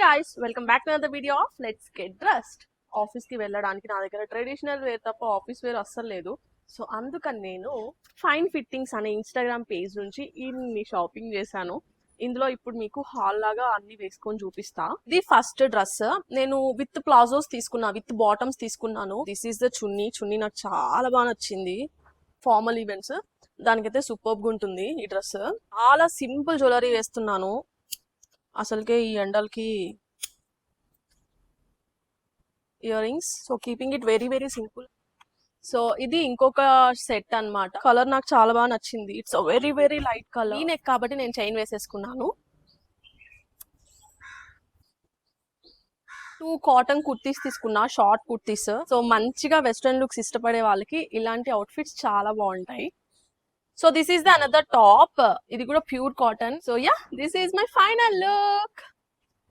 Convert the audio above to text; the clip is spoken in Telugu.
guys, welcome back to another video of Let's Get Dressed. Office కి వెళ్ళడానికి నా దగ్గర ట్రెడిషనల్ వేర్ తప్ప ఆఫీస్ వేర్ అస్సలు లేదు. సో అందుకని నేను ఫైన్ ఫిట్టింగ్స్ అనే ఇన్స్టాగ్రామ్ పేజ్ నుంచి ఇన్ని షాపింగ్ చేశాను. ఇందులో ఇప్పుడు మీకు హాల్ లాగా అన్ని వేసుకొని చూపిస్తా. ఇది ఫస్ట్ డ్రెస్ నేను విత్ ప్లాజోస్ తీసుకున్నా, విత్ బాటమ్స్ తీసుకున్నాను. దిస్ ఈస్ ద చున్నీ నాకు చాలా బాగా నచ్చింది. ఫార్మల్ ఈవెంట్స్ దానికైతే సూపర్గా ఉంటుంది ఈ డ్రెస్. చాలా సింపుల్ జ్యువెలరీ వేస్తున్నాను. అసలుకే ఈ ఎండలకి ear rings, so keeping it very very simple. So ఇది ఇంకొక సెట్ అన్నమాట. కలర్ నాకు చాలా బాగా నచ్చింది. It's very very light colour. ఈ నెక్ కాబట్టి నేను చైన్ వేసేసుకున్నాను. 2 కాటన్ కుర్తీస్ తీసుకున్నా, షార్ట్ కుర్తీస్. సో మంచిగా వెస్ట్రన్ లుక్స్ ఇష్టపడే వాళ్ళకి ఇలాంటి అవుట్ఫిట్స్ చాలా బాగుంటాయి. So this is the another top. ఇది కూడా pure cotton. So yeah, this is my final look.